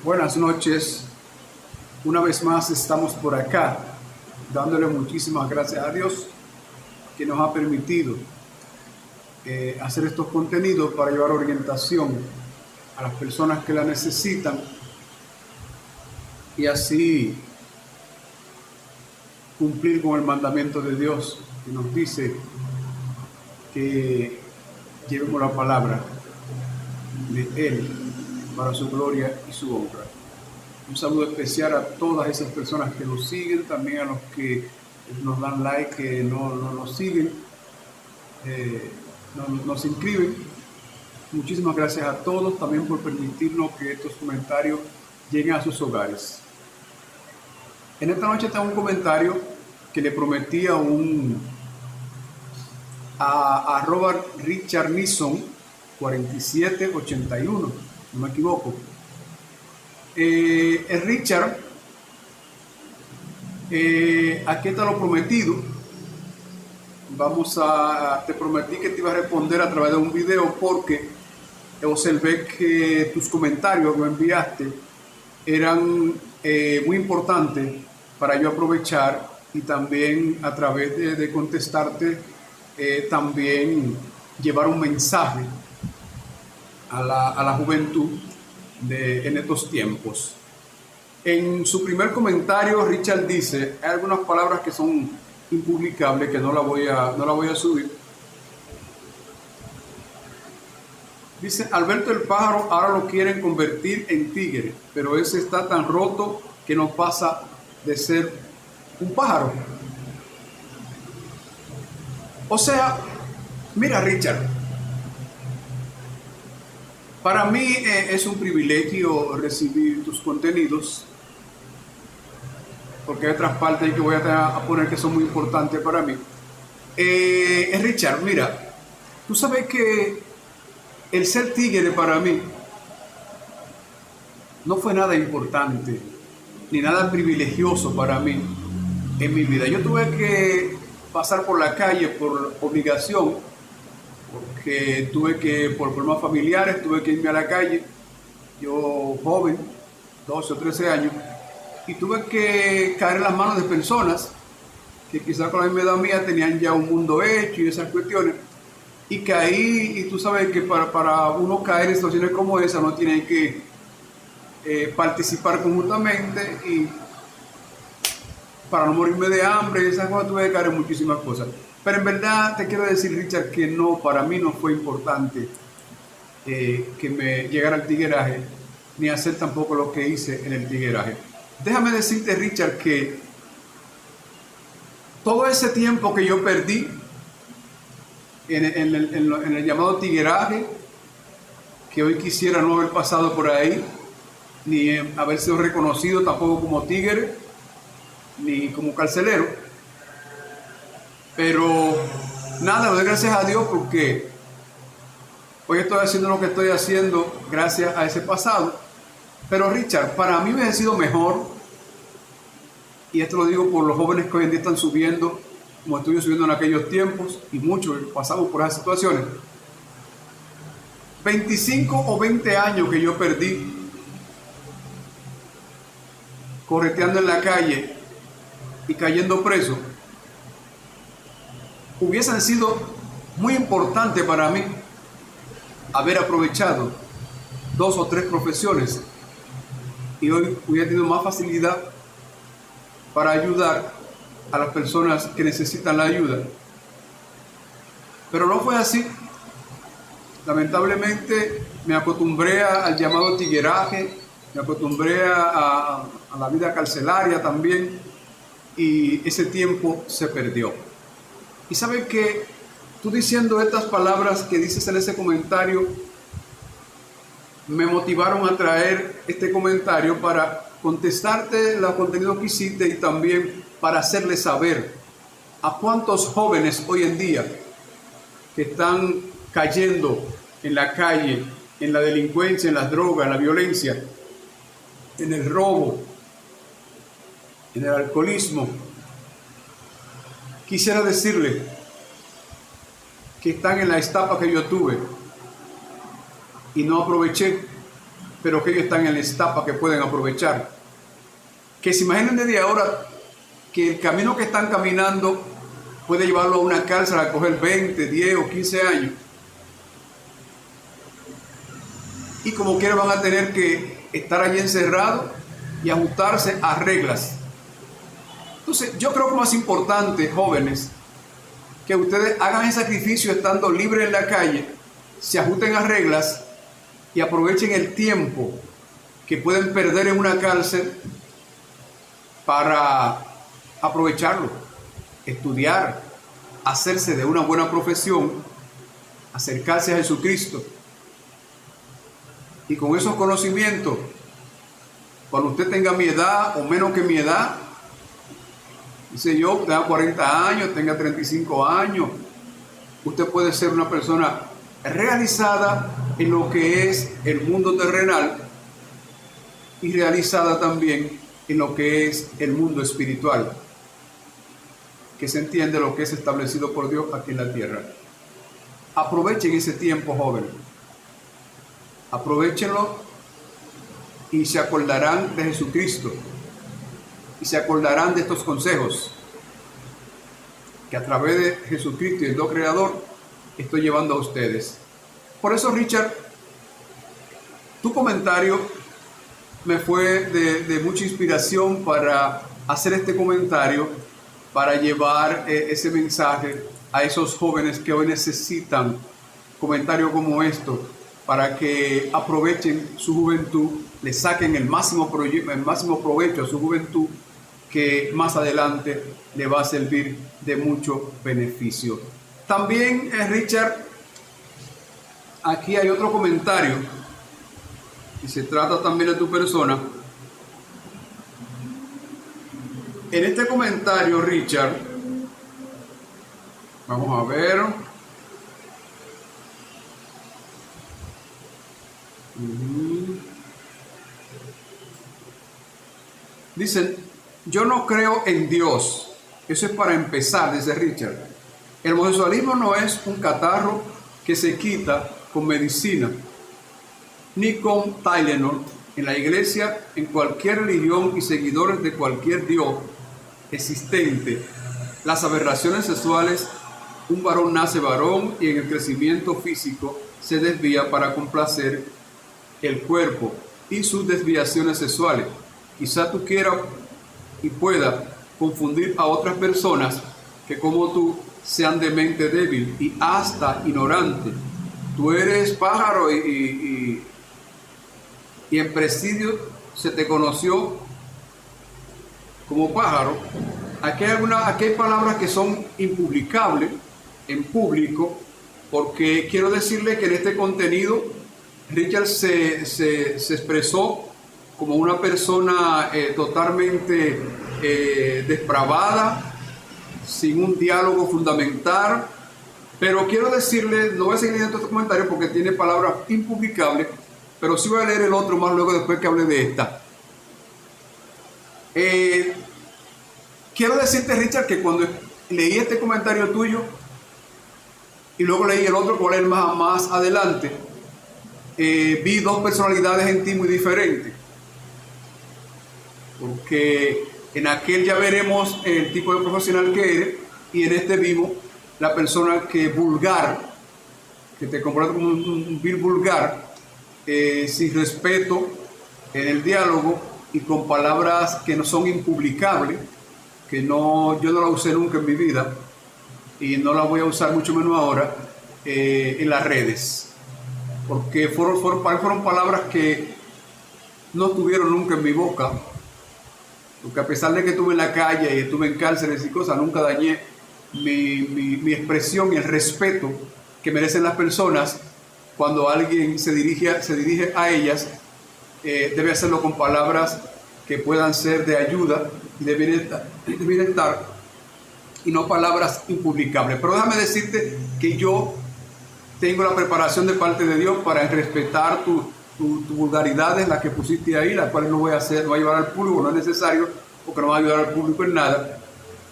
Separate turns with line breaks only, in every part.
Buenas noches. Una vez más estamos por acá, dándole muchísimas gracias a Dios que nos ha permitido hacer estos contenidos para llevar orientación a las personas que la necesitan y así cumplir con el mandamiento de Dios que nos dice que llevemos la palabra de Él para su gloria y su honra. Un saludo especial a todas esas personas que nos siguen, también a los que nos dan like, que no nos siguen, nos inscriben. Muchísimas gracias a todos también por permitirnos que estos comentarios lleguen a sus hogares. En esta noche tengo un comentario que le prometí a Robert Richard Nixon 4781, no me equivoco. Richard, aquí está lo prometido. Te prometí que te iba a responder a través de un video porque observé que tus comentarios que me enviaste eran muy importantes para yo aprovechar y también a través de contestarte también llevar un mensaje a la juventud en estos tiempos. En su primer comentario, Richard dice, hay algunas palabras que son impublicables que no la voy a subir. Dice, Alberto el pájaro ahora lo quieren convertir en tigre, pero ese está tan roto que no pasa de ser un pájaro. O sea, mira, Richard, para mí es un privilegio recibir tus contenidos, porque hay otras partes que voy a poner que son muy importantes para mí. Richard, mira, tú sabes que el ser tigre para mí no fue nada importante, ni nada privilegioso para mí en mi vida. Yo tuve que pasar por la calle por obligación, porque por problemas familiares, tuve que irme a la calle, yo joven, 12 o 13 años, y tuve que caer en las manos de personas que quizás con la misma edad mía tenían ya un mundo hecho y esas cuestiones, y caí, y tú sabes que para uno caer en situaciones como esa no tiene que participar conjuntamente, y para no morirme de hambre y esas cosas tuve que caer en muchísimas cosas. Pero en verdad te quiero decir, Richard, que para mí no fue importante que me llegara al tigueraje, ni hacer tampoco lo que hice en el tigueraje. Déjame decirte, Richard, que todo ese tiempo que yo perdí en el llamado tigueraje, que hoy quisiera no haber pasado por ahí, ni haber sido reconocido tampoco como tigre, ni como carcelero, pero nada, le doy gracias a Dios porque hoy estoy haciendo lo que estoy haciendo gracias a ese pasado. Pero Richard, para mí hubiera sido mejor, y esto lo digo por los jóvenes que hoy en día están subiendo, como estuve subiendo en aquellos tiempos, y muchos pasamos por esas situaciones, 25 o 20 años que yo perdí correteando en la calle y cayendo preso, hubiesen sido muy importantes para mí haber aprovechado 2 o 3 profesiones, y hoy hubiera tenido más facilidad para ayudar a las personas que necesitan la ayuda. Pero no fue así. Lamentablemente me acostumbré al llamado tigueraje, me acostumbré a la vida carcelaria también, y ese tiempo se perdió. Y saben que tú diciendo estas palabras que dices en ese comentario me motivaron a traer este comentario para contestarte los contenidos que hiciste, y también para hacerle saber a cuántos jóvenes hoy en día que están cayendo en la calle, en la delincuencia, en las drogas, en la violencia, en el robo, en el alcoholismo. Quisiera decirle que están en la etapa que yo tuve y no aproveché, pero que ellos están en la etapa que pueden aprovechar. Que se imaginen desde ahora que el camino que están caminando puede llevarlo a una cárcel a coger 20, 10 o 15 años. Y como quiera van a tener que estar allí encerrados y ajustarse a reglas. Entonces, yo creo que más importante, jóvenes, que ustedes hagan el sacrificio estando libres en la calle, se ajusten a reglas y aprovechen el tiempo que pueden perder en una cárcel para aprovecharlo, estudiar, hacerse de una buena profesión, acercarse a Jesucristo. Y con esos conocimientos, cuando usted tenga mi edad o menos que mi edad, dice yo, tenga 40 años, tenga 35 años, usted puede ser una persona realizada en lo que es el mundo terrenal y realizada también en lo que es el mundo espiritual, que se entiende lo que es establecido por Dios aquí en la tierra. Aprovechen ese tiempo, joven. Aprovechenlo y se acordarán de Jesucristo y se acordarán de estos consejos que a través de Jesucristo y el Dios Creador estoy llevando a ustedes. Por eso, Richard, tu comentario me fue de mucha inspiración para hacer este comentario, para llevar ese mensaje a esos jóvenes que hoy necesitan comentarios como estos, para que aprovechen su juventud, le saquen el máximo provecho a su juventud, que más adelante le va a servir de mucho beneficio. También, Richard, aquí hay otro comentario, y se trata también de tu persona. En este comentario, Richard, vamos a ver. Dicen, yo no creo en Dios. Eso es para empezar, dice Richard. El homosexualismo no es un catarro que se quita con medicina, ni con Tylenol. En la iglesia, en cualquier religión y seguidores de cualquier Dios existente, las aberraciones sexuales, un varón nace varón y en el crecimiento físico se desvía para complacer el cuerpo y sus desviaciones sexuales. Quizá tú quieras y puedas confundir a otras personas que como tú sean de mente débil y hasta ignorante. Tú eres pájaro y en presidio se te conoció como pájaro. Aquí hay palabras que son impublicables en público, porque quiero decirle que en este contenido Richard se expresó como una persona totalmente depravada, sin un diálogo fundamental. Pero quiero decirle, no voy a seguir leyendo estos comentarios porque tiene palabras impublicables, pero sí voy a leer el otro más luego después que hable de esta. Quiero decirte, Richard, que cuando leí este comentario tuyo y luego leí el otro por él más adelante, vi dos personalidades en ti muy diferentes. Porque en aquel ya veremos el tipo de profesional que eres, y en este vimos la persona que vulgar, que te comporta como un vil vulgar, sin respeto en el diálogo y con palabras que no son impublicables, que yo no la usé nunca en mi vida y no la voy a usar mucho menos ahora en las redes, porque fueron palabras que no estuvieron nunca en mi boca, porque a pesar de que estuve en la calle y estuve en cárceles y cosas, nunca dañé mi expresión y el respeto que merecen las personas. Cuando alguien se dirige a ellas, debe hacerlo con palabras que puedan ser de ayuda y de bienestar, y no palabras impublicables. Pero déjame decirte que yo tengo la preparación de parte de Dios para respetar tus vulgaridades, las que pusiste ahí, las cuales no voy a llevar al público, no es necesario, porque no va a ayudar al público en nada.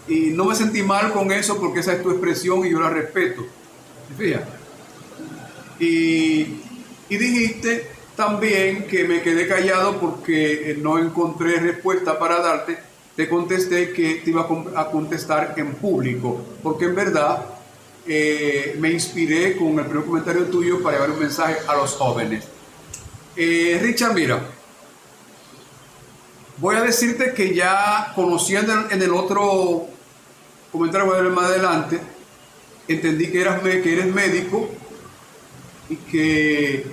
Y no me sentí mal con eso, porque esa es tu expresión y yo la respeto. ¿Te fijas? Y dijiste también que me quedé callado porque no encontré respuesta para darte. Te contesté que te iba a contestar en público, porque en verdad me inspiré con el primer comentario tuyo para llevar un mensaje a los jóvenes. Richard, mira, voy a decirte que ya conociendo en el otro comentario, voy a ver más adelante, entendí que eres médico y que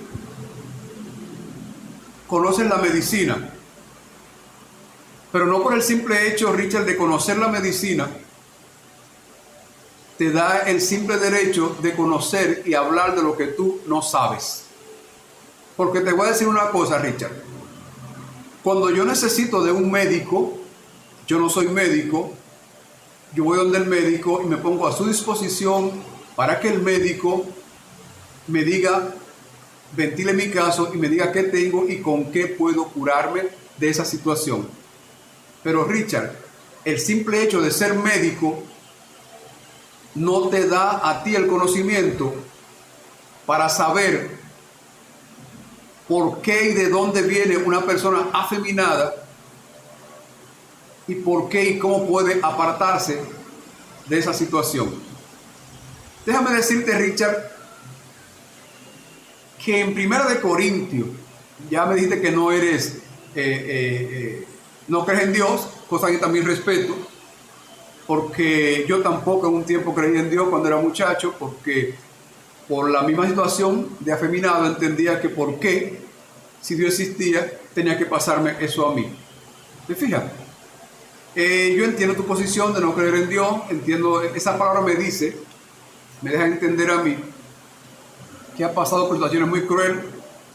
conoces la medicina, pero no por el simple hecho, Richard, de conocer la medicina, te da el simple derecho de conocer y hablar de lo que tú no sabes. Porque te voy a decir una cosa, Richard. Cuando yo necesito de un médico, yo no soy médico, yo voy donde el médico y me pongo a su disposición para que el médico me diga, ventile mi caso y me diga qué tengo y con qué puedo curarme de esa situación. Pero Richard, el simple hecho de ser médico no te da a ti el conocimiento para saber por qué y de dónde viene una persona afeminada y por qué y cómo puede apartarse de esa situación. Déjame decirte, Richard, que en 1 Corintios, ya me dijiste que no eres, no crees en Dios, cosa que también respeto, porque yo tampoco en un tiempo creí en Dios cuando era muchacho, porque por la misma situación de afeminado entendía que por qué, si Dios existía, tenía que pasarme eso a mí. ¿Te fijas? Yo entiendo tu posición de no creer en Dios, entiendo, esa palabra me deja entender a mí que has pasado por situaciones muy crueles,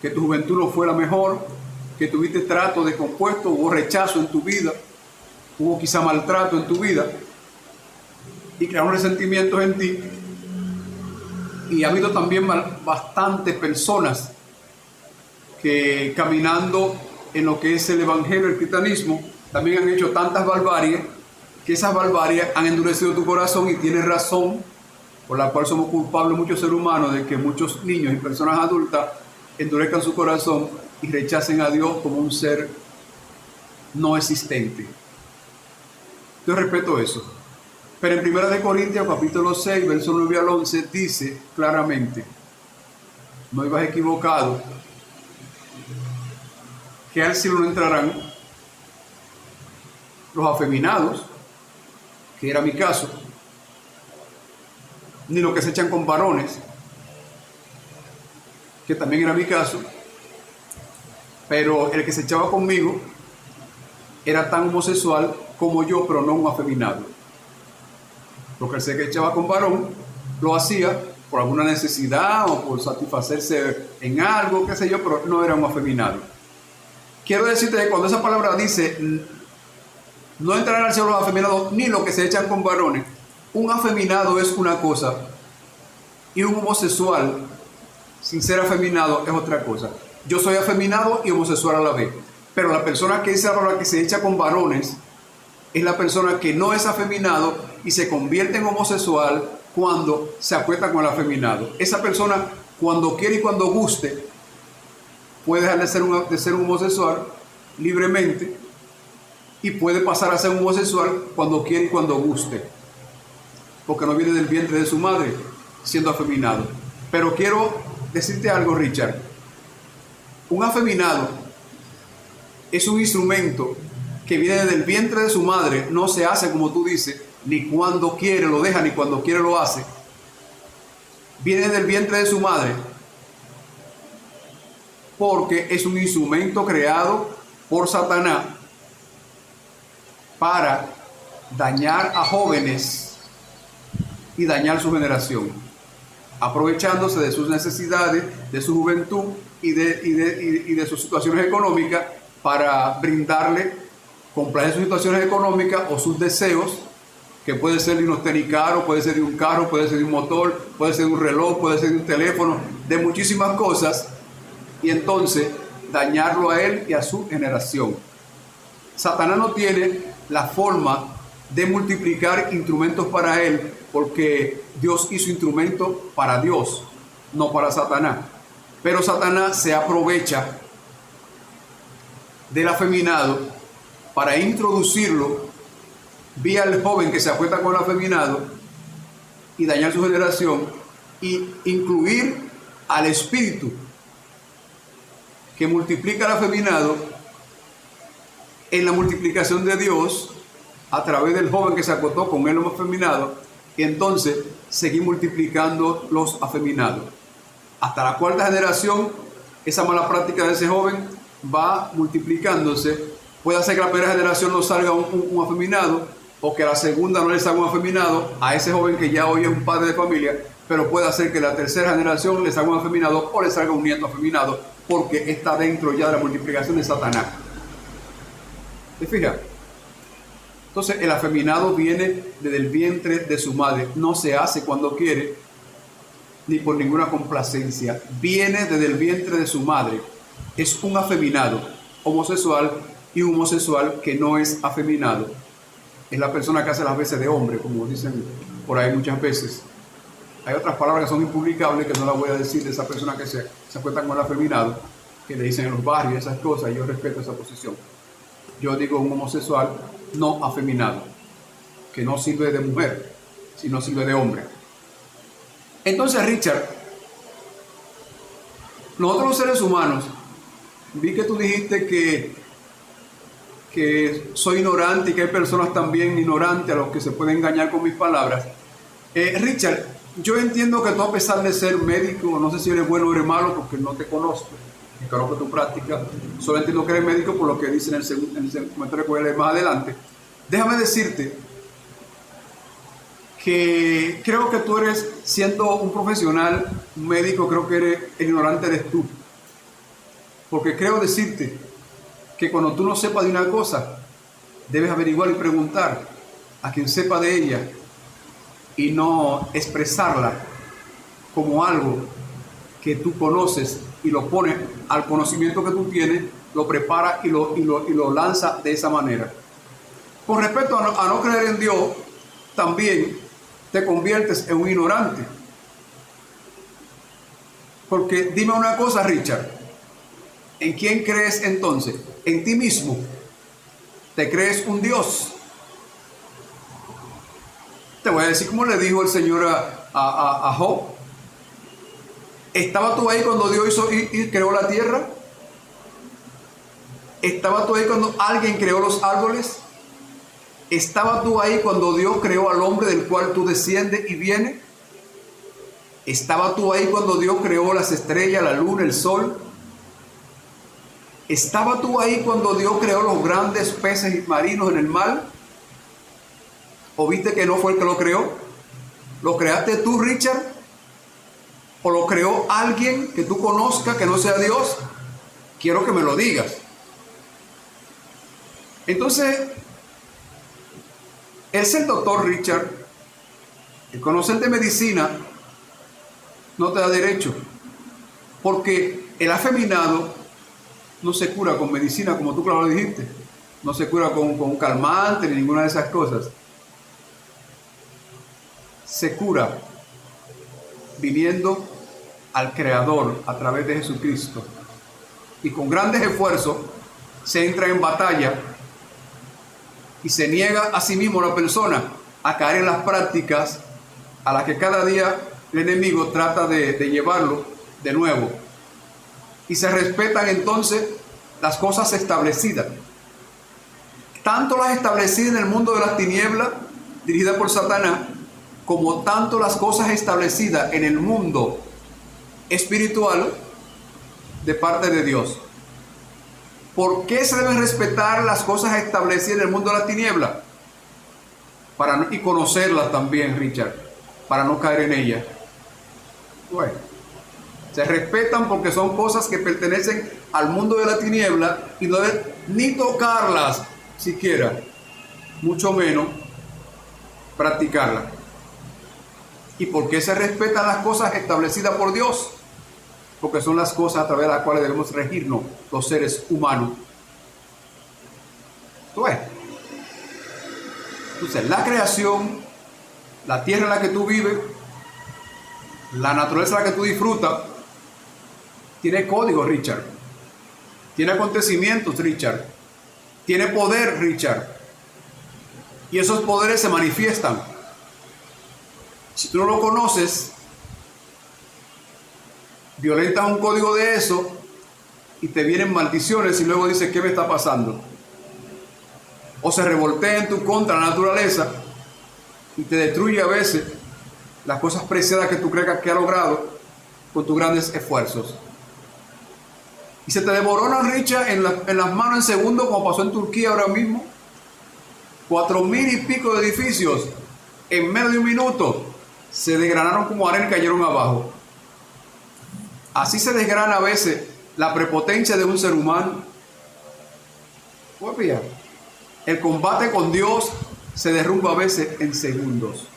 que tu juventud no fue la mejor, que tuviste trato descompuesto, hubo rechazo en tu vida, hubo quizá maltrato en tu vida y crearon resentimientos en ti. Y ha habido también bastantes personas que caminando en lo que es el evangelio, el cristianismo, también han hecho tantas barbaries, que esas barbaries han endurecido tu corazón y tienes razón, por la cual somos culpables muchos seres humanos de que muchos niños y personas adultas endurezcan su corazón y rechacen a Dios como un ser no existente. Yo respeto eso. Pero en 1 Corintios capítulo 6, verso 9 al 11, dice claramente, no ibas equivocado, que al cielo no entrarán los afeminados, que era mi caso, ni los que se echan con varones, que también era mi caso, pero el que se echaba conmigo era tan homosexual como yo, pero no un afeminado. Lo que se echaba con varón lo hacía por alguna necesidad o por satisfacerse en algo, qué sé yo, pero no era un afeminado. Quiero decirte que cuando esa palabra dice no entrarán al cielo los afeminados ni los que se echan con varones, un afeminado es una cosa y un homosexual sin ser afeminado es otra cosa. Yo soy afeminado y homosexual a la vez, pero la persona que dice ahora que se echa con varones es la persona que no es afeminado y se convierte en homosexual cuando se acuesta con el afeminado. Esa persona, cuando quiere y cuando guste, puede dejar de ser un homosexual libremente y puede pasar a ser un homosexual cuando quiere y cuando guste, porque no viene del vientre de su madre siendo afeminado. Pero quiero decirte algo, Richard. Un afeminado es un instrumento que viene del vientre de su madre, no se hace como tú dices, ni cuando quiere lo deja, ni cuando quiere lo hace. Viene del vientre de su madre porque es un instrumento creado por Satanás para dañar a jóvenes y dañar su generación, aprovechándose de sus necesidades, de su juventud y de sus situaciones económicas para brindarle complacer sus situaciones económicas o sus deseos, que puede ser de unos tenis caros, puede ser de un carro, puede ser de un motor, puede ser de un reloj, puede ser de un teléfono, de muchísimas cosas, y entonces dañarlo a él y a su generación. Satanás no tiene la forma de multiplicar instrumentos para él, porque Dios hizo instrumentos para Dios, no para Satanás. Pero Satanás se aprovecha del afeminado para introducirlo vía el joven que se acuesta con el afeminado y dañar su generación, y incluir al espíritu que multiplica el afeminado en la multiplicación de Dios a través del joven que se acostó con el afeminado, y entonces seguir multiplicando los afeminados. Hasta la cuarta generación, esa mala práctica de ese joven va multiplicándose. Puede hacer que la primera generación no salga un afeminado, o que a la segunda no le salga un afeminado a ese joven que ya hoy es un padre de familia, pero puede hacer que la tercera generación le salga un afeminado o le salga un nieto afeminado, porque está dentro ya de la multiplicación de Satanás. ¿Te fijas? Entonces el afeminado viene desde el vientre de su madre, no se hace cuando quiere, ni por ninguna complacencia, viene desde el vientre de su madre. Es un afeminado homosexual, y un homosexual que no es afeminado es la persona que hace las veces de hombre, como dicen por ahí muchas veces. Hay otras palabras que son impublicables que no las voy a decir de esa persona que se acuesta con el afeminado, que le dicen en los barrios esas cosas, y yo respeto esa posición. Yo digo un homosexual no afeminado, que no sirve de mujer, sino sirve de hombre. Entonces, Richard, nosotros los seres humanos, vi que tú dijiste que soy ignorante y que hay personas también ignorantes a los que se pueden engañar con mis palabras. Richard, yo entiendo que tú, a pesar de ser médico, no sé si eres bueno o eres malo porque no te conozco, ni conozco tu práctica, solo entiendo que eres médico por lo que dice en el comentario que voy a leer más adelante. Déjame decirte que creo que tú eres, siendo un profesional, un médico, creo que el ignorante eres tú. Porque creo decirte que cuando tú no sepas de una cosa, debes averiguar y preguntar a quien sepa de ella, y no expresarla como algo que tú conoces y lo pones al conocimiento que tú tienes, lo prepara y lo lanza de esa manera. Con respecto a no creer en Dios, también te conviertes en un ignorante. Porque dime una cosa, Richard, ¿en quién crees entonces? En ti mismo. ¿Te crees un Dios? Te voy a decir como le dijo el Señor a Job. ¿Estaba tú ahí cuando Dios hizo y creó la tierra? ¿Estaba tú ahí cuando alguien creó los árboles? ¿Estaba tú ahí cuando Dios creó al hombre del cual tú desciendes y vienes? ¿Estaba tú ahí cuando Dios creó las estrellas, la luna, el sol? ¿Estaba tú ahí cuando Dios creó los grandes peces marinos en el mar? ¿O viste que no fue el que lo creó? ¿Lo creaste tú, Richard? ¿O lo creó alguien que tú conozcas que no sea Dios? Quiero que me lo digas. Entonces, el ser doctor, Richard, el conocer de medicina, no te da derecho. Porque el afeminado no se cura con medicina, como tú claro lo dijiste. No se cura con un calmante ni ninguna de esas cosas. Se cura viniendo al Creador a través de Jesucristo. Y con grandes esfuerzos se entra en batalla y se niega a sí mismo la persona a caer en las prácticas a las que cada día el enemigo trata de llevarlo de nuevo. Y se respetan entonces las cosas establecidas. Tanto las establecidas en el mundo de las tinieblas, dirigida por Satanás, como tanto las cosas establecidas en el mundo espiritual de parte de Dios. ¿Por qué se deben respetar las cosas establecidas en el mundo de las tinieblas? Y conocerlas también, Richard, para no caer en ellas. Bueno, se respetan porque son cosas que pertenecen al mundo de la tiniebla y no deben ni tocarlas siquiera, mucho menos practicarlas. ¿Y por qué se respetan las cosas establecidas por Dios? Porque son las cosas a través de las cuales debemos regirnos los seres humanos. Entonces, la creación, la tierra en la que tú vives, la naturaleza en la que tú disfrutas, Tiene código, Richard. Tiene acontecimientos, Richard. Tiene poder, Richard. Y esos poderes se manifiestan. Si tú no lo conoces, violentas un código de eso y te vienen maldiciones y luego dices, ¿qué me está pasando? O se revoltea en tu contra la naturaleza y te destruye a veces las cosas preciadas que tú creas que has logrado con tus grandes esfuerzos. Y se te desmoronan, Richard, en las manos en segundos, como pasó en Turquía ahora mismo. 4.000 y pico de edificios en menos de un minuto se desgranaron como arena y cayeron abajo. Así se desgrana a veces la prepotencia de un ser humano. Pues mira, el combate con Dios se derrumba a veces en segundos.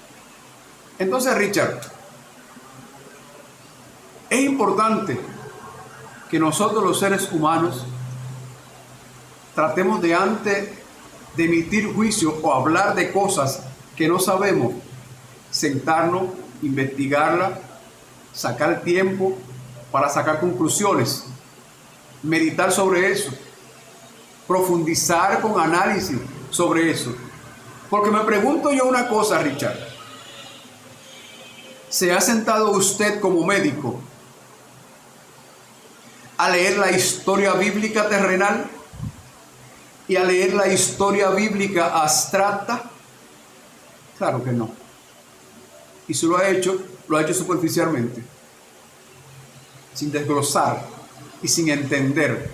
Entonces, Richard, es importante que nosotros los seres humanos tratemos de antes de emitir juicio o hablar de cosas que no sabemos, sentarnos, investigarla, sacar tiempo para sacar conclusiones, meditar sobre eso, profundizar con análisis sobre eso. Porque me pregunto yo una cosa, Richard. ¿Se ha sentado usted como médico a leer la historia bíblica terrenal y a leer la historia bíblica abstracta? Claro que no. Y si lo ha hecho superficialmente, sin desglosar y sin entender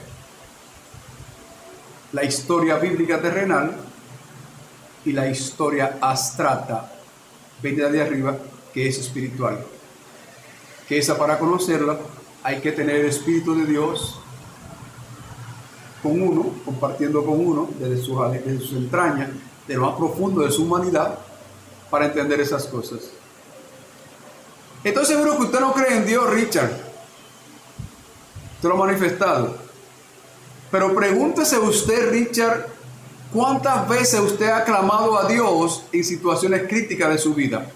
la historia bíblica terrenal y la historia abstracta venida de arriba, que es espiritual. Que esa, para conocerla, hay que tener el Espíritu de Dios con uno, compartiendo con uno desde sus entrañas, de lo más profundo de su humanidad, para entender esas cosas. Estoy seguro que usted no cree en Dios, Richard. Usted lo ha manifestado. Pero pregúntese usted, Richard, ¿cuántas veces usted ha clamado a Dios en situaciones críticas de su vida?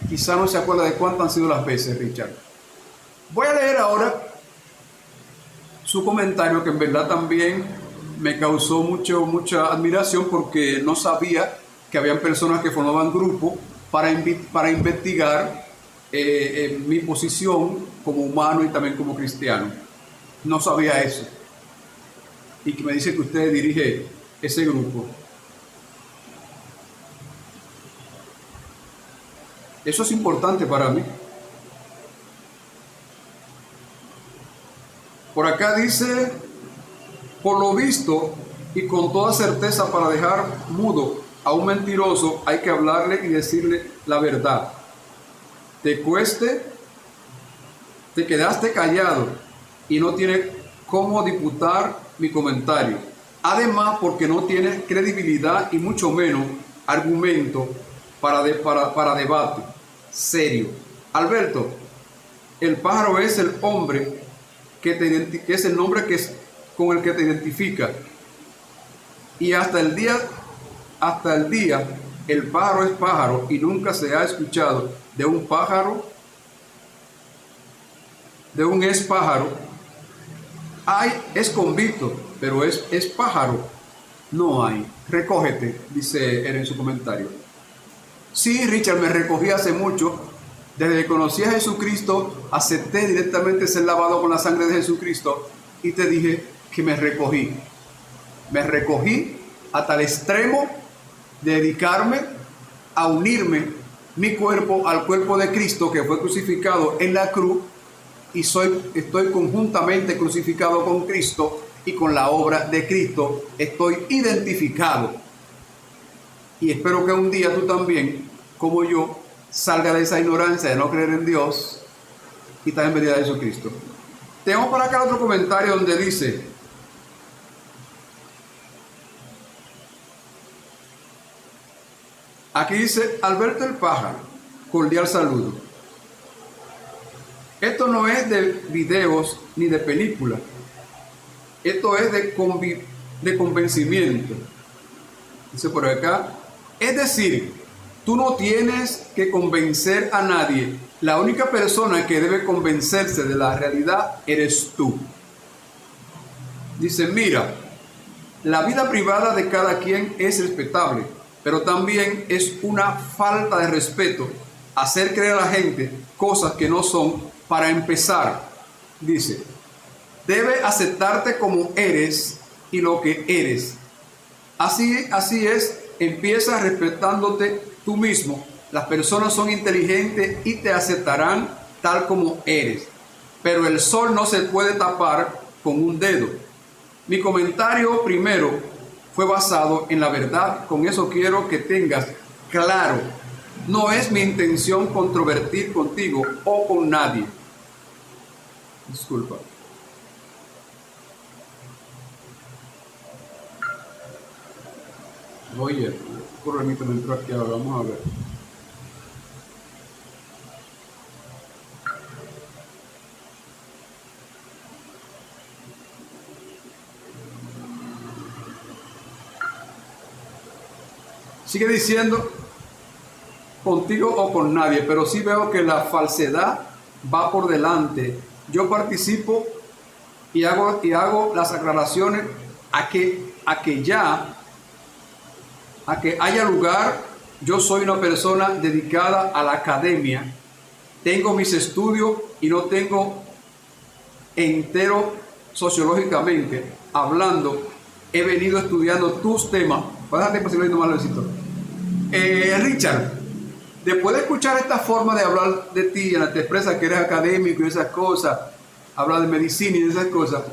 Quizá no se acuerda de cuántas han sido las veces, Richard. Voy a leer ahora su comentario, que en verdad también me causó mucha admiración, porque no sabía que habían personas que formaban grupos para investigar mi posición como humano y también como cristiano. No sabía eso. Y que me dice que usted dirige ese grupo. Eso es importante para mí. Por acá dice, por lo visto y con toda certeza, para dejar mudo a un mentiroso hay que hablarle y decirle la verdad. Te quedaste callado y no tienes cómo disputar mi comentario. Además, porque no tienes credibilidad y mucho menos argumento para debate serio. Alberto, el pájaro es el hombre que es el nombre con el que te identifica. Y hasta el día el pájaro es pájaro, y nunca se ha escuchado de un pájaro, de un es pájaro. Es convicto, pero es pájaro. No hay. Recógete, dice él en su comentario. Sí, Richard, me recogí hace mucho. Desde que conocí a Jesucristo, acepté directamente ser lavado con la sangre de Jesucristo y te dije que me recogí. Me recogí a tal extremo de dedicarme a unirme mi cuerpo al cuerpo de Cristo, que fue crucificado en la cruz, y estoy conjuntamente crucificado con Cristo, y con la obra de Cristo estoy identificado. Y espero que un día tú también, como yo, salga de esa ignorancia de no creer en Dios y también venir a Jesucristo. Tenemos por acá otro comentario donde dice: aquí dice Alberto el pájaro, cordial saludo. Esto no es de videos ni de películas. Esto es de convencimiento. Dice por acá, es decir, tú no tienes que convencer a nadie La única persona que debe convencerse de la realidad eres tú. Dice, mira, la vida privada de cada quien es respetable, pero también es una falta de respeto hacer creer a la gente cosas que no son. Para empezar, dice, debe aceptarte como eres y lo que eres. Así es, empieza respetándote tú mismo. Las personas son inteligentes y te aceptarán tal como eres. Pero el sol no se puede tapar con un dedo. Mi comentario primero fue basado en la verdad. Con eso quiero que tengas claro. No es mi intención controvertir contigo o con nadie. Disculpa. Oye, corremito me entró aquí ahora, vamos a ver. Sigue diciendo, contigo o con nadie, pero sí veo que la falsedad va por delante. Yo participo y hago las aclaraciones a que haya lugar. Yo soy una persona dedicada a la academia. Tengo mis estudios y no tengo entero sociológicamente hablando. He venido estudiando tus temas. Pásate posible más besito. Richard, después de escuchar esta forma de hablar de ti, en la que te expresa que eres académico y esas cosas, habla de medicina y de esas cosas,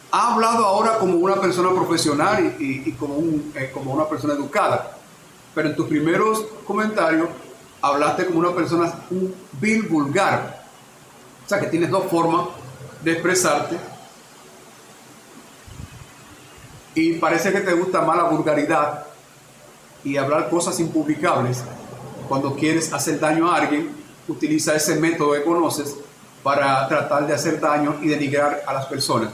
ha hablado ahora como una persona profesional y como una persona educada. Pero en tus primeros comentarios hablaste como una persona, un vil vulgar. O sea que tienes dos formas de expresarte. Y parece que te gusta más la vulgaridad y hablar cosas impublicables. Cuando quieres hacer daño a alguien, utiliza ese método que conoces para tratar de hacer daño y denigrar a las personas.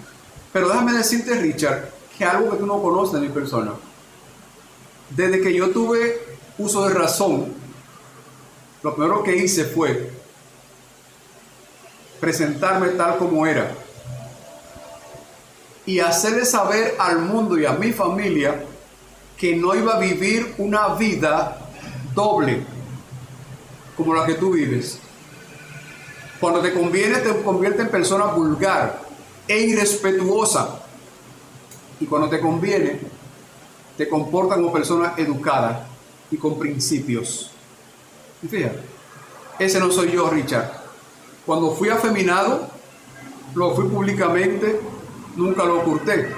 Pero déjame decirte, Richard, que algo que tú no conoces de mi persona. Desde que yo tuve uso de razón, lo primero que hice fue presentarme tal como era y hacerle saber al mundo y a mi familia que no iba a vivir una vida doble como la que tú vives. Cuando te conviene, te convierte en persona vulgar e irrespetuosa, y cuando te conviene, te comporta como persona educada y con principios. Y fíjate, ese no soy yo, Richard. Cuando fui afeminado, lo fui públicamente, nunca lo oculté.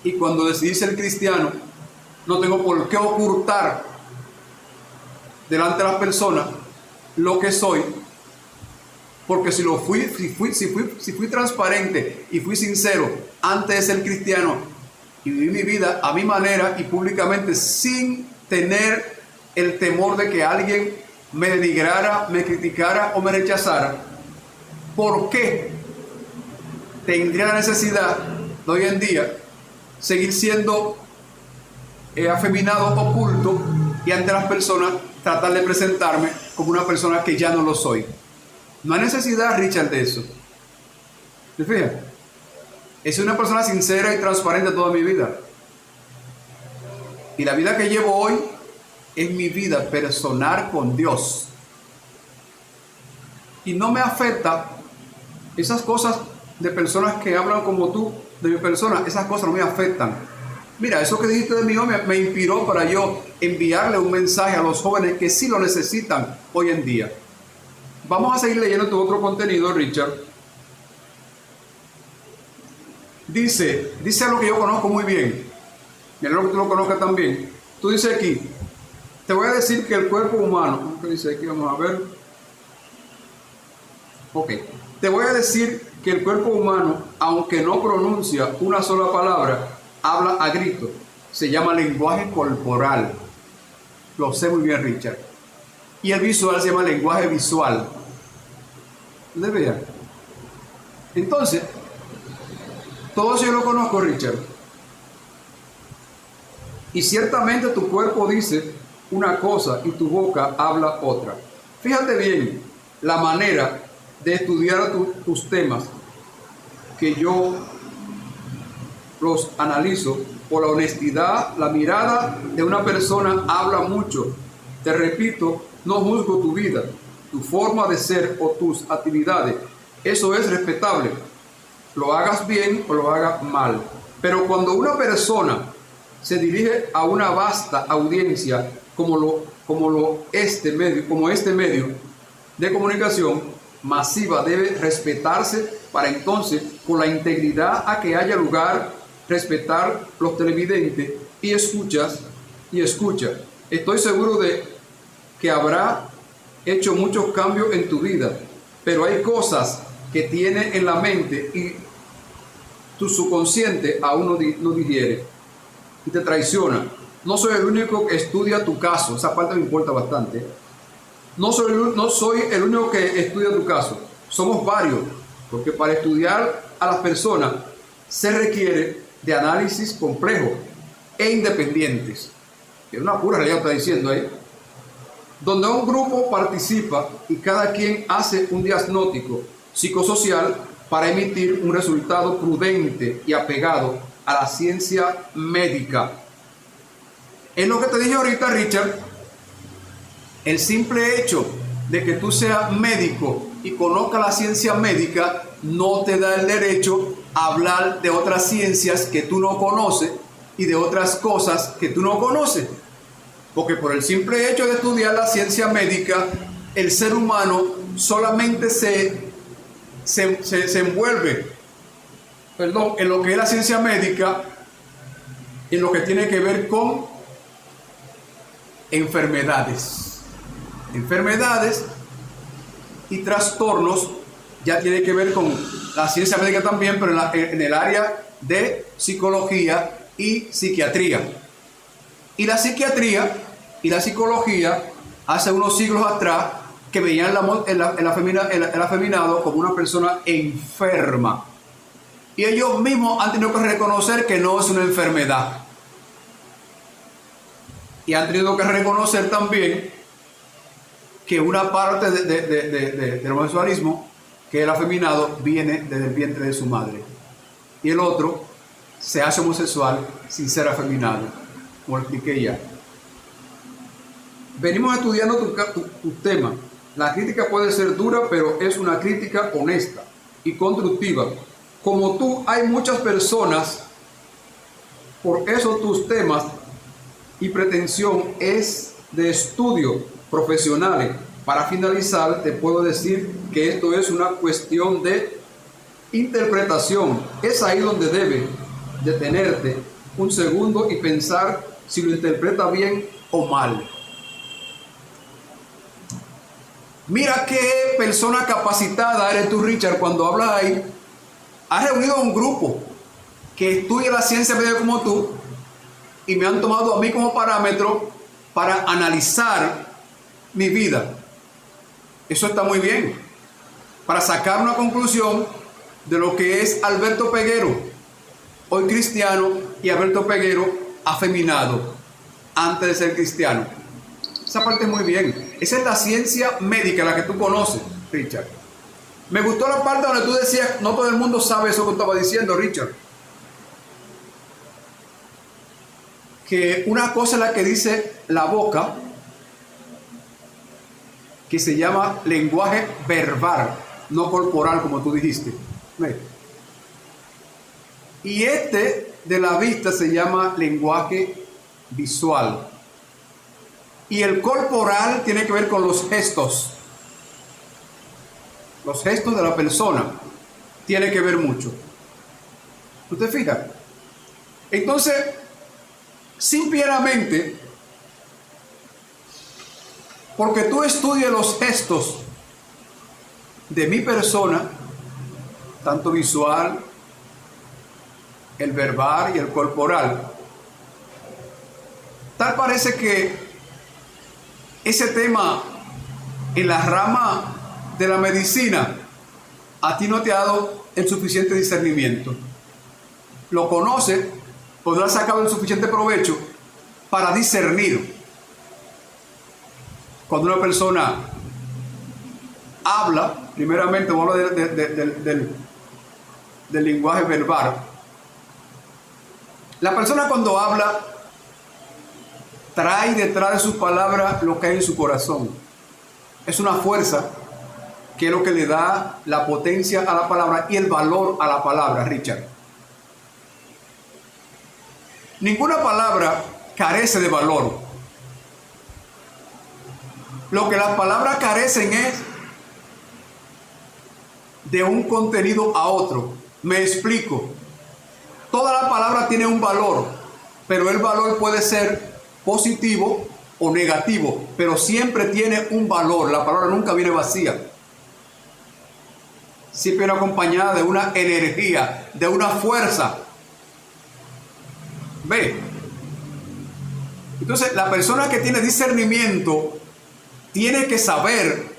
Y cuando decidí ser cristiano, no tengo por qué ocultar delante de las personas lo que soy, porque si fui transparente y fui sincero antes de ser cristiano y viví mi vida a mi manera y públicamente sin tener el temor de que alguien me denigrara, me criticara o me rechazara, ¿por qué tendría la necesidad de hoy en día seguir siendo afeminado, oculto, y ante las personas tratar de presentarme como una persona que ya no lo soy? No hay necesidad, Richard, de eso. ¿Te fijas? He sido una persona sincera y transparente toda mi vida. Y la vida que llevo hoy es mi vida personal con Dios. Y no me afecta esas cosas de personas que hablan como tú, de mi persona. Esas cosas no me afectan. Mira, eso que dijiste de mí hoy me inspiró para yo enviarle un mensaje a los jóvenes que sí lo necesitan hoy en día. Vamos a seguir leyendo tu otro contenido, Richard. Dice algo que yo conozco muy bien. Mira lo que tú lo conozcas también. Tú dices aquí, te voy a decir que el cuerpo humano, ¿qué dice aquí? Vamos a ver. Ok. Te voy a decir que el cuerpo humano, aunque no pronuncia una sola palabra, habla a grito. Se llama lenguaje corporal. Lo sé muy bien, Richard. Y el visual se llama lenguaje visual. ¿De vean? Entonces, todo eso yo lo conozco, Richard. Y ciertamente tu cuerpo dice una cosa y tu boca habla otra. Fíjate bien, la manera de estudiar tus temas, que yo los analizo por la honestidad. La mirada de una persona habla mucho. Te repito, no juzgo tu vida, tu forma de ser o tus actividades. Eso es respetable, lo hagas bien o lo hagas mal. Pero cuando una persona se dirige a una vasta audiencia como este medio de comunicación masiva, debe respetarse para entonces, con la integridad a que haya lugar, respetar los televidentes y escucha. Estoy seguro de que habrá hecho muchos cambios en tu vida, pero hay cosas que tienes en la mente y tu subconsciente aún no digiere y te traiciona. No soy el único que estudia tu caso, esa parte me importa bastante. No soy el único que estudia tu caso, somos varios, porque para estudiar a las personas se requiere de análisis complejos e independientes. Es una pura realidad está diciendo ahí. Donde un grupo participa y cada quien hace un diagnóstico psicosocial para emitir un resultado prudente y apegado a la ciencia médica. Es lo que te dije ahorita, Richard. El simple hecho de que tú seas médico y conozcas la ciencia médica no te da el derecho a hablar de otras ciencias que tú no conoces y de otras cosas que tú no conoces. Porque por el simple hecho de estudiar la ciencia médica, el ser humano solamente se envuelve, en lo que es la ciencia médica, en lo que tiene que ver con enfermedades y trastornos. Ya tiene que ver con la ciencia médica también, pero en el área de psicología y psiquiatría. Y la psiquiatría y la psicología, hace unos siglos atrás, que veían el afeminado como una persona enferma. Y ellos mismos han tenido que reconocer que no es una enfermedad. Y han tenido que reconocer también que una parte del homosexualismo, que el afeminado, viene desde el vientre de su madre. Y el otro se hace homosexual sin ser afeminado, como expliqué ya. Venimos estudiando tu tema. La crítica puede ser dura, pero es una crítica honesta y constructiva. Como tú, hay muchas personas. Por eso tus temas y pretensión es de estudio profesionales. Para finalizar, te puedo decir que esto es una cuestión de interpretación. Es ahí donde debe detenerte un segundo y pensar si lo interpreta bien o mal. Mira qué persona capacitada eres tú, Richard, cuando hablas ahí. Has reunido a un grupo que estudia la ciencia médica como tú y me han tomado a mí como parámetro para analizar mi vida. Eso está muy bien. Para sacar una conclusión de lo que es Alberto Peguero, hoy cristiano, y Alberto Peguero, afeminado, antes de ser cristiano. Esa parte es muy bien. Esa es la ciencia médica, la que tú conoces, Richard. Me gustó la parte donde tú decías, no todo el mundo sabe eso que estaba diciendo, Richard. Que una cosa es la que dice la boca, que se llama lenguaje verbal, no corporal, como tú dijiste. Y este de la vista se llama lenguaje visual. Y el corporal tiene que ver con los gestos. Los gestos de la persona tiene que ver mucho. ¿Tú te fijas? Entonces, simplemente, porque tú estudias los gestos de mi persona, tanto visual, el verbal y el corporal, tal parece que ese tema en la rama de la medicina a ti no te ha dado el suficiente discernimiento. Lo conoces, podrás sacar el suficiente provecho para discernir cuando una persona habla, primeramente vamos a hablar del lenguaje verbal. La persona cuando habla trae detrás de sus palabras lo que hay en su corazón. Es una fuerza que es lo que le da la potencia a la palabra y el valor a la palabra, Richard. Ninguna palabra carece de valor. Lo que las palabras carecen es de un contenido a otro. Me explico. Toda la palabra tiene un valor, pero el valor puede ser positivo o negativo, pero siempre tiene un valor. La palabra nunca viene vacía. Siempre viene acompañada de una energía, de una fuerza. ¿Ve? Entonces, la persona que tiene discernimiento tiene que saber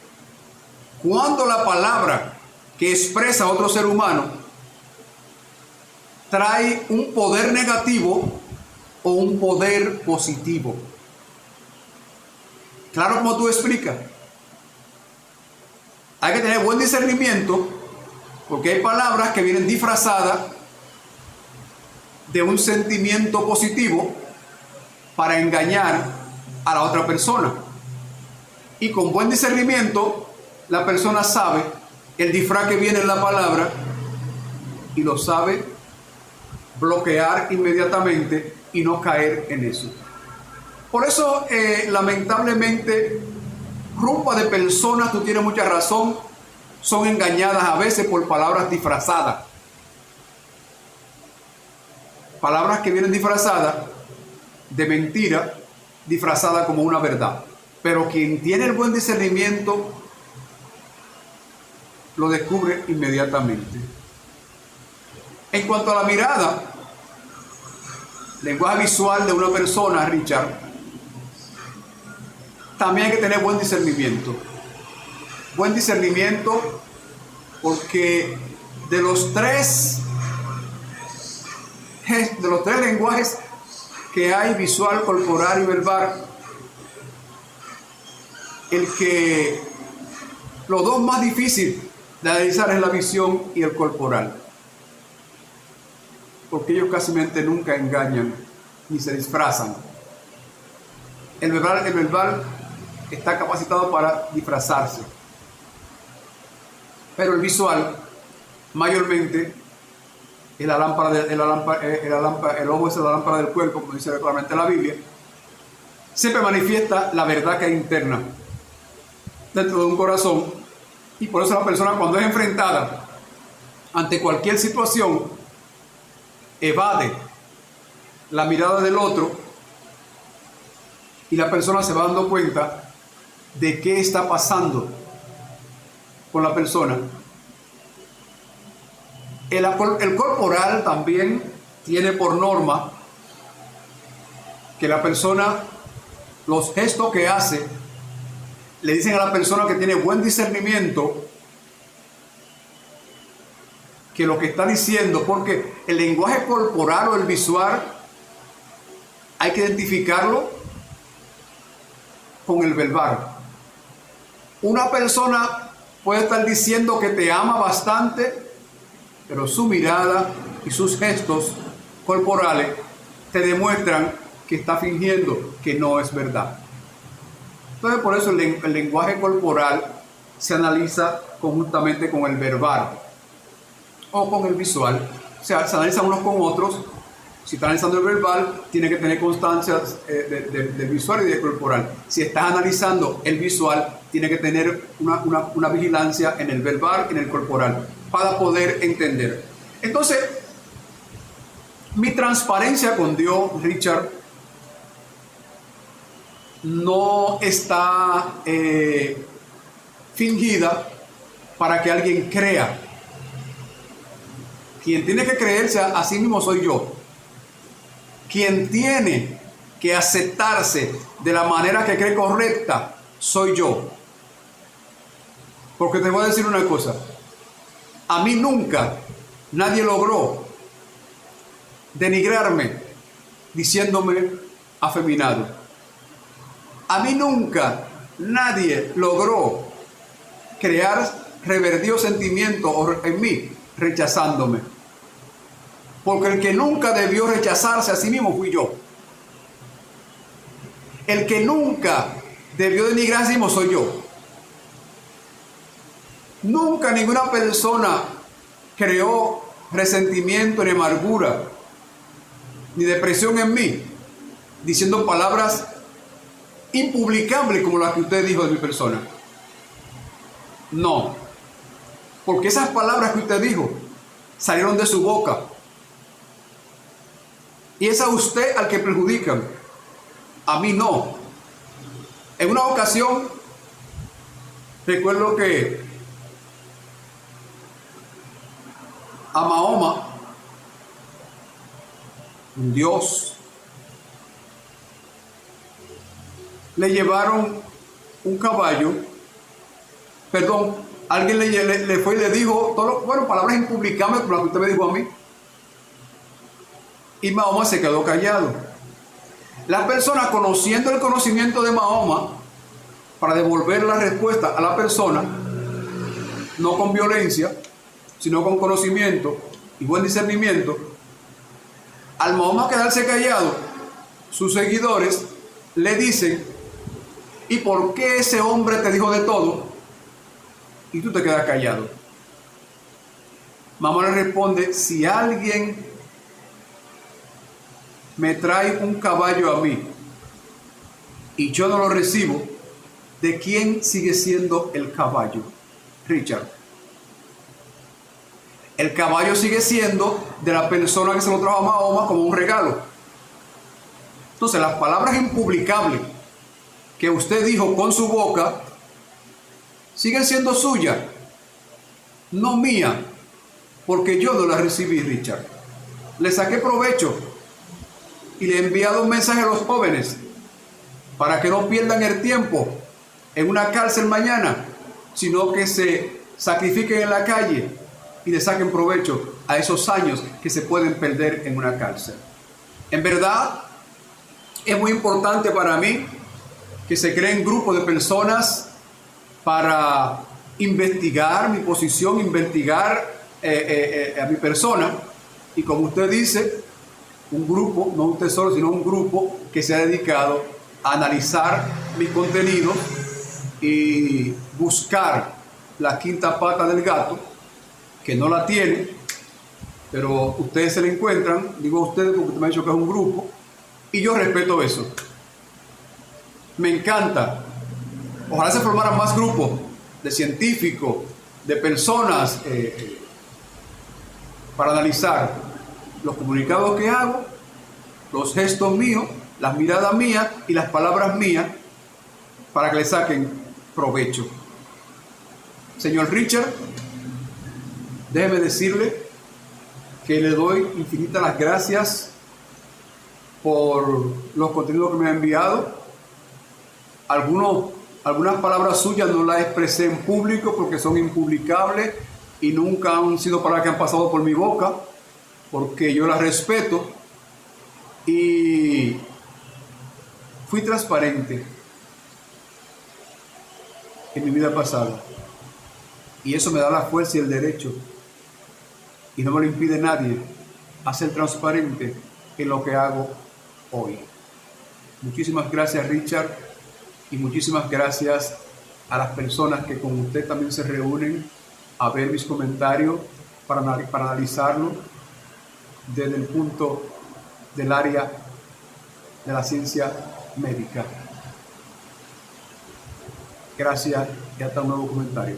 cuándo la palabra que expresa a otro ser humano trae un poder negativo o un poder positivo. Claro, como tú explicas. Hay que tener buen discernimiento porque hay palabras que vienen disfrazadas de un sentimiento positivo para engañar a la otra persona. Y con buen discernimiento, la persona sabe el disfraz que viene en la palabra y lo sabe bloquear inmediatamente y no caer en eso. Por eso, lamentablemente, grupo de personas, tú tienes mucha razón, son engañadas a veces por palabras disfrazadas. Palabras que vienen disfrazadas de mentira, disfrazadas como una verdad. Pero quien tiene el buen discernimiento lo descubre inmediatamente. En cuanto a la mirada, lenguaje visual de una persona, Richard, también hay que tener buen discernimiento. Buen discernimiento porque de los tres lenguajes que hay, visual, corporal y verbal, los dos más difíciles de analizar es la visión y el corporal, porque ellos casi nunca engañan ni se disfrazan. El verbal está capacitado para disfrazarse, pero el visual mayormente es el ojo es la lámpara del cuerpo, como dice claramente la Biblia. Siempre manifiesta la verdad que hay interna dentro de un corazón, y por eso la persona, cuando es enfrentada ante cualquier situación, evade la mirada del otro y la persona se va dando cuenta de qué está pasando con la persona. El corporal también tiene por norma que la persona, los gestos que hace, le dicen a la persona que tiene buen discernimiento que lo que está diciendo, porque el lenguaje corporal o el visual hay que identificarlo con el verbal. Una persona puede estar diciendo que te ama bastante, pero su mirada y sus gestos corporales te demuestran que está fingiendo, que no es verdad. Entonces, por eso el lenguaje corporal se analiza conjuntamente con el verbal o con el visual. O sea, se analizan unos con otros. Si estás analizando el verbal, tiene que tener constancia del visual y del corporal. Si estás analizando el visual, tiene que tener una vigilancia en el verbal y en el corporal para poder entender. Entonces, mi transparencia con Dios, Richard, no está fingida para que alguien crea. Quien tiene que creerse a sí mismo soy yo. Quien tiene que aceptarse de la manera que cree correcta soy yo. Porque te voy a decir una cosa. A mí nunca nadie logró denigrarme diciéndome afeminado. A mí nunca nadie logró crear reverdido sentimiento en mí, rechazándome. Porque el que nunca debió rechazarse a sí mismo fui yo. El que nunca debió denigrar a sí mismo soy yo. Nunca ninguna persona creó resentimiento ni amargura ni depresión en mí, diciendo palabras impublicables como las que usted dijo de mi persona. No, porque esas palabras que usted dijo salieron de su boca. Y es a usted al que perjudican, a mí no. En una ocasión, recuerdo que a Mahoma, un dios, le llevaron un caballo, perdón, alguien le fue y le dijo, palabras impublicables como las que usted me dijo a mí. Y Mahoma se quedó callado. Las personas, conociendo el conocimiento de Mahoma, para devolver la respuesta a la persona, no con violencia, sino con conocimiento y buen discernimiento, al Mahoma quedarse callado, sus seguidores le dicen: ¿y por qué ese hombre te dijo de todo y tú te quedas callado? Mahoma le responde: si alguien me trae un caballo a mí y yo no lo recibo, ¿de quién sigue siendo el caballo? Richard. El caballo sigue siendo de la persona que se lo trajo a Mahoma como un regalo. Entonces, las palabras impublicables que usted dijo con su boca siguen siendo suyas, no mía, porque yo no las recibí, Richard. Le saqué provecho y le he enviado un mensaje a los jóvenes para que no pierdan el tiempo en una cárcel mañana, sino que se sacrifiquen en la calle y le saquen provecho a esos años que se pueden perder en una cárcel. En verdad, es muy importante para mí que se creen grupos de personas para investigar mi posición, investigar a mi persona, y como usted dice, un grupo, no usted solo, sino un grupo que se ha dedicado a analizar mis contenidos y buscar la quinta pata del gato, que no la tiene, pero ustedes se la encuentran. Digo a ustedes porque usted me ha dicho que es un grupo, y yo respeto eso. Me encanta. Ojalá se formaran más grupos de científicos, de personas para analizar los comunicados que hago, los gestos míos, las miradas mías y las palabras mías, para que le saquen provecho. Señor Richard, déjeme decirle que le doy infinitas las gracias por los contenidos que me ha enviado. Algunas palabras suyas no las expresé en público porque son impublicables y nunca han sido palabras que han pasado por mi boca, porque yo las respeto y fui transparente en mi vida pasada, y eso me da la fuerza y el derecho, y no me lo impide nadie, a ser transparente en lo que hago hoy. Muchísimas gracias, Richard, y muchísimas gracias a las personas que con usted también se reúnen a ver mis comentarios para analizarlo desde el punto del área de la ciencia médica. Gracias y hasta un nuevo comentario.